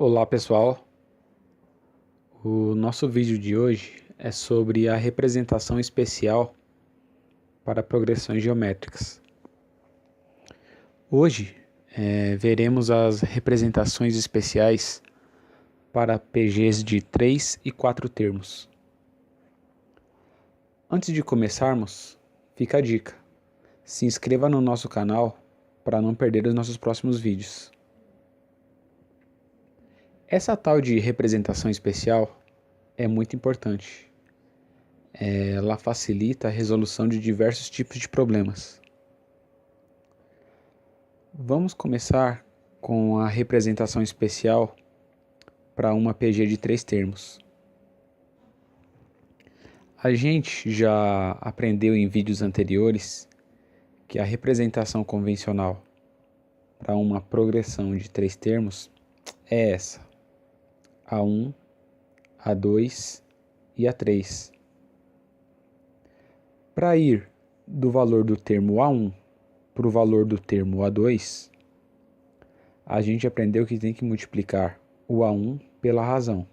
Olá pessoal, o nosso vídeo de hoje é sobre a representação especial para progressões geométricas. Hoje veremos as representações especiais para PGs de 3 e 4 termos. Antes de começarmos, fica a dica: se inscreva no nosso canal para não perder os nossos próximos vídeos. Essa tal de representação especial é muito importante. Ela facilita a resolução de diversos tipos de problemas. Vamos começar com a representação especial para uma PG de 3 termos. A gente já aprendeu em vídeos anteriores que a representação convencional para uma progressão de 3 termos é essa: A1, A2 e A3. Para ir do valor do termo A1 para o valor do termo A2, a gente aprendeu que tem que multiplicar o A1 pela razão.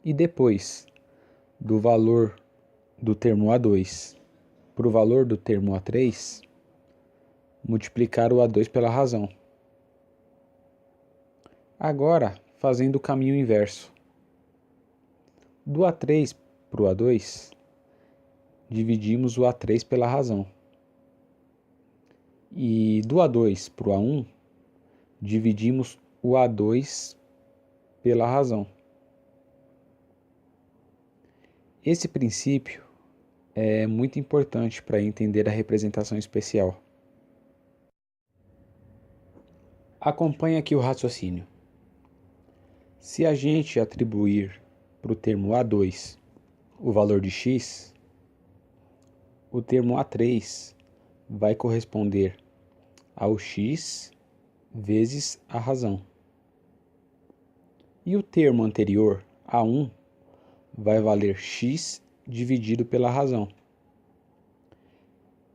E depois, do valor do termo A2 para o valor do termo A3, multiplicar o A2 pela razão. Agora, fazendo o caminho inverso. Do A3 para o A2, dividimos o A3 pela razão. E do A2 para o A1, dividimos o A2 pela razão. Esse princípio é muito importante para entender a representação especial. Acompanhe aqui o raciocínio. Se a gente atribuir para o termo A2 o valor de x, o termo A3 vai corresponder ao x vezes a razão. E o termo anterior, A1, vai valer x dividido pela razão.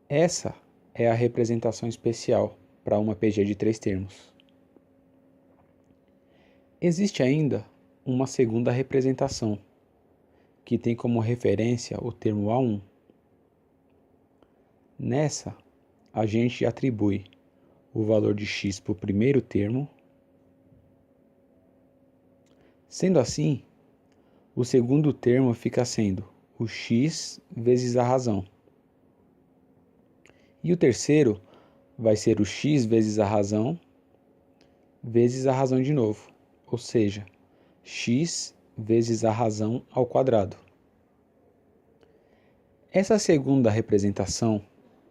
Essa é a representação especial para uma PG de 3 termos. Existe ainda uma segunda representação, que tem como referência o termo A1. Nessa, a gente atribui o valor de x para o primeiro termo. Sendo assim, o segundo termo fica sendo o x vezes a razão. E o terceiro vai ser o x vezes a razão de novo, ou seja, x vezes a razão ao quadrado. Essa segunda representação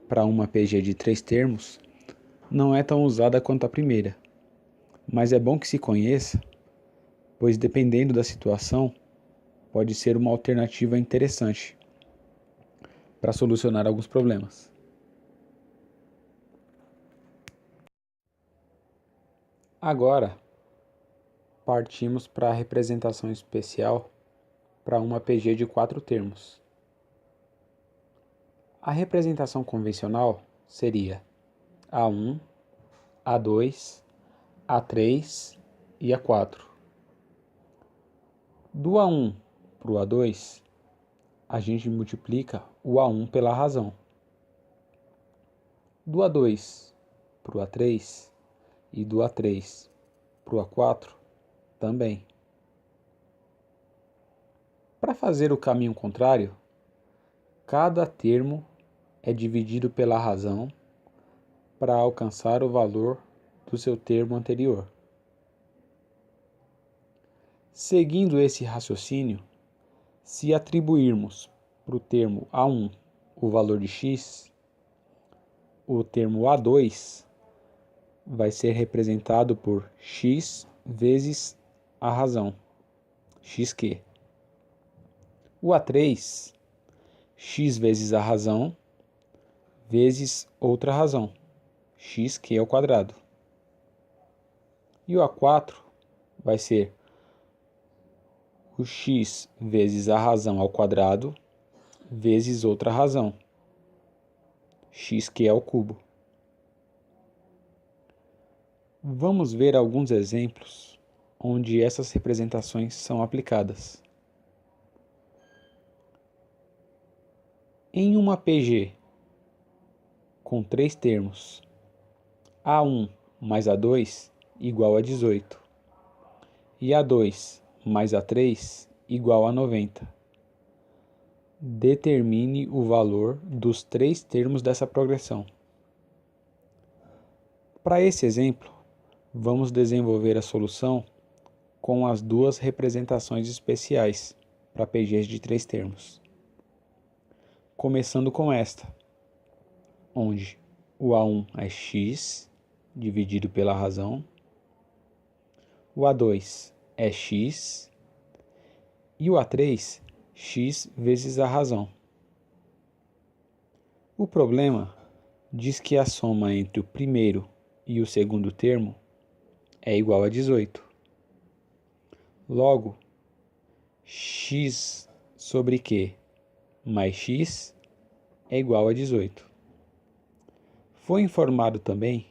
para uma PG de 3 termos não é tão usada quanto a primeira, mas é bom que se conheça, pois dependendo da situação, pode ser uma alternativa interessante para solucionar alguns problemas. Agora, partimos para a representação especial para uma PG de 4 termos. A representação convencional seria A1, A2, A3 e A4. Do A1 para o A2, a gente multiplica o A1 pela razão. Do A2 para o A3 e do A3 para o A4 também. Para fazer o caminho contrário, cada termo é dividido pela razão para alcançar o valor do seu termo anterior. Seguindo esse raciocínio, se atribuirmos para o termo A1 o valor de x, o termo A2 vai ser representado por x vezes a razão, xq. O A3, x vezes a razão vezes outra razão, xq ao quadrado. E o A4 vai ser o x vezes a razão ao quadrado vezes outra razão, xq ao cubo. Vamos ver alguns exemplos onde essas representações são aplicadas. Em uma PG com 3 termos, A1 mais A2 igual a 18 e A2 mais A3 igual a 90. Determine o valor dos 3 termos dessa progressão. Para esse exemplo, vamos desenvolver a solução com as duas representações especiais para PGs de 3 termos. Começando com esta, onde o A1 é x dividido pela razão, o A2 é x e o A3 x vezes a razão. O problema diz que a soma entre o primeiro e o segundo termo é igual a 18. Logo, x sobre q mais x é igual a 18. Foi informado também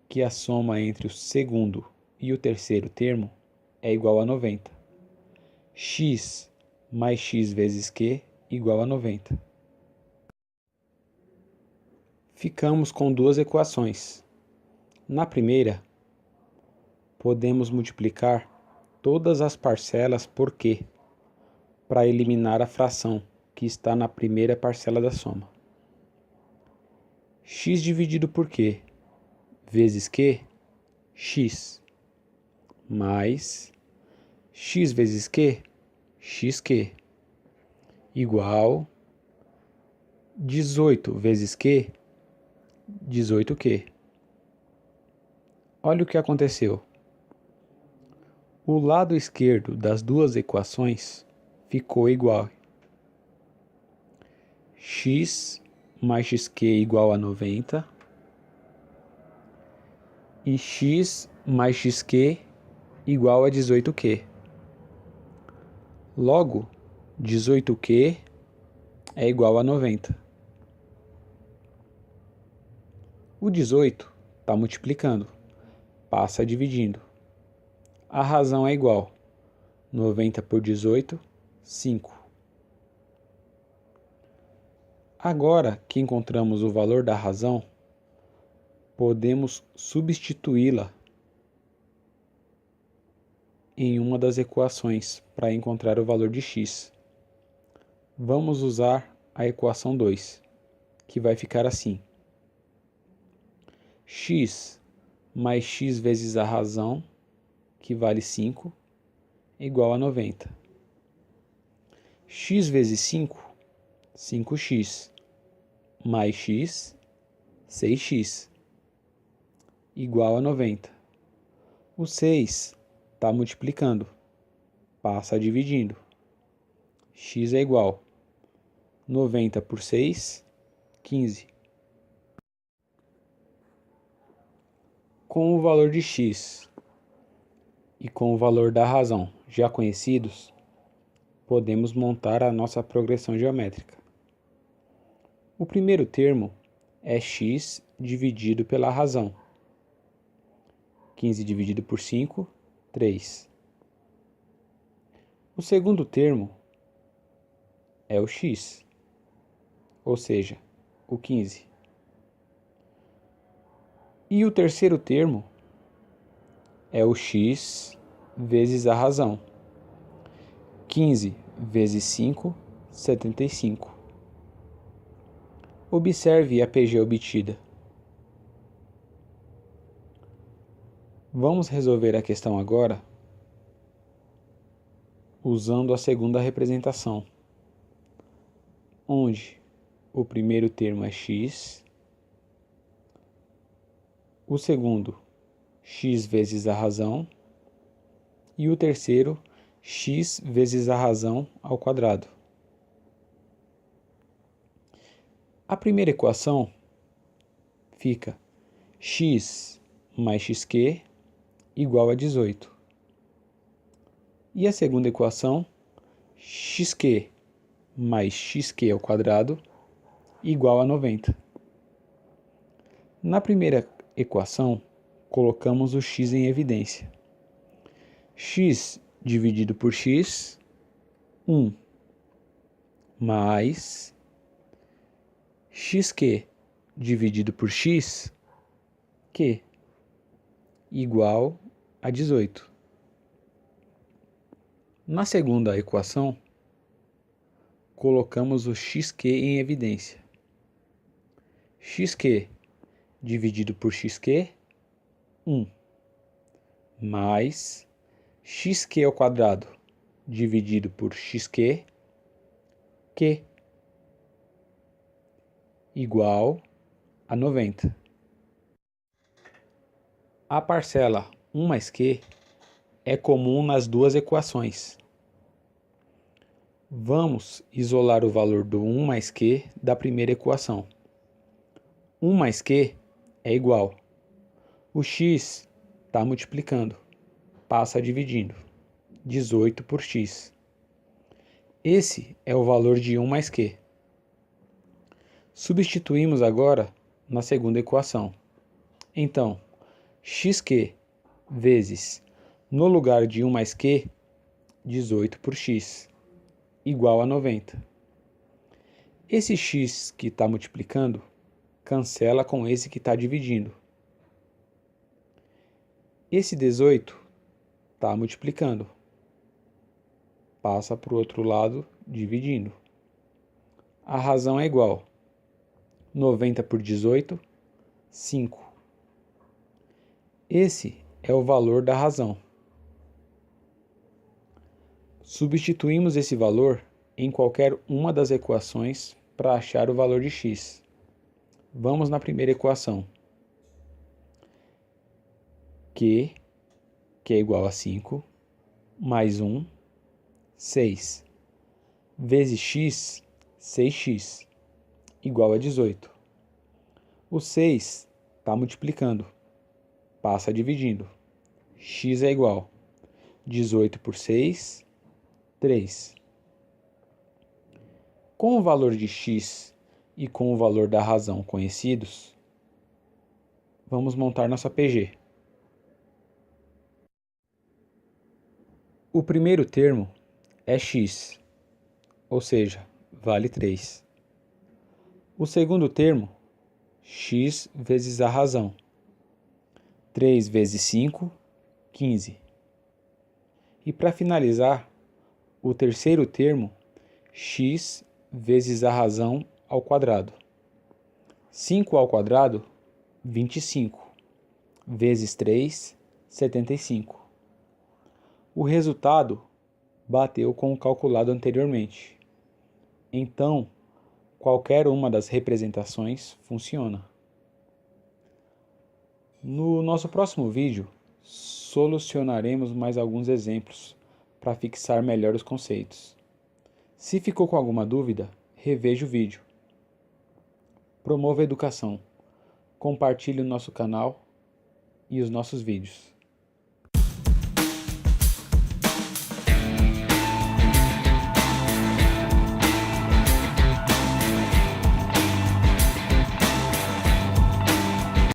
que a soma entre o segundo e o terceiro termo é igual a 90. X mais x vezes q igual a 90. Ficamos com duas equações. Na primeira, podemos multiplicar todas as parcelas por q para eliminar a fração que está na primeira parcela da soma. X dividido por q vezes q, x, mais x vezes q, xq, igual 18 vezes q, 18q. Olha o que aconteceu. O lado esquerdo das duas equações ficou igual. X mais xq igual a 90 e x mais xq igual a 18q. Logo, 18q é igual a 90. O 18 está multiplicando, passa dividindo. A razão é igual. 90 por 18, 5. Agora que encontramos o valor da razão, podemos substituí-la em uma das equações para encontrar o valor de x. Vamos usar a equação 2, que vai ficar assim. X mais x vezes a razão, que vale 5, igual a 90. X vezes 5, 5x, mais x, 6x, igual a 90. O 6 está multiplicando, passa dividindo. X é igual 90 por 6, 15. Com o valor de x e com o valor da razão já conhecidos, podemos montar a nossa progressão geométrica. O primeiro termo é x dividido pela razão. 15 dividido por 5, 3. O segundo termo é o x, ou seja, o 15. E o terceiro termo é o x vezes a razão. 15 vezes 5, 75. Observe a PG obtida. Vamos resolver a questão agora usando a segunda representação, onde o primeiro termo é x, o segundo x vezes a razão e o terceiro x vezes a razão ao quadrado. A primeira equação fica x mais xq igual a 18. E a segunda equação, xq mais xq ao quadrado igual a 90. Na primeira equação, colocamos o x em evidência. X dividido por x, 1, mais xq dividido por x, q, igual a 18. Na segunda equação, colocamos o xq em evidência. Xq dividido por xq, 1, mais xq ao quadrado dividido por xq, q, igual a 90. A parcela 1 mais q é comum nas duas equações. Vamos isolar o valor do 1 mais q da primeira equação. 1 mais q é igual. O x está multiplicando, passa dividindo. 18 por x. Esse é o valor de 1 mais q. Substituímos agora na segunda equação. Então, xq vezes, no lugar de 1 mais q, 18 por x, igual a 90. Esse x que está multiplicando, cancela com esse que está dividindo. Esse 18 está multiplicando, passa para o outro lado, dividindo. A razão é igual. 90 por 18, 5. Esse é o valor da razão. Substituímos esse valor em qualquer uma das equações para achar o valor de x. Vamos na primeira equação. Q, que é igual a 5, mais 1, 6, vezes x, 6x, igual a 18. O 6 está multiplicando, passa dividindo. X é igual 18 por 6, 3. Com o valor de x e com o valor da razão conhecidos, vamos montar nossa PG. O primeiro termo é x, ou seja, vale 3. O segundo termo, x vezes a razão. 3 vezes 5, 15. E para finalizar, o terceiro termo, x vezes a razão ao quadrado. 5 ao quadrado, 25. Vezes 3, 75. O resultado bateu com o calculado anteriormente. Então, qualquer uma das representações funciona. No nosso próximo vídeo, solucionaremos mais alguns exemplos para fixar melhor os conceitos. Se ficou com alguma dúvida, reveja o vídeo. Promova a educação. Compartilhe o nosso canal e os nossos vídeos.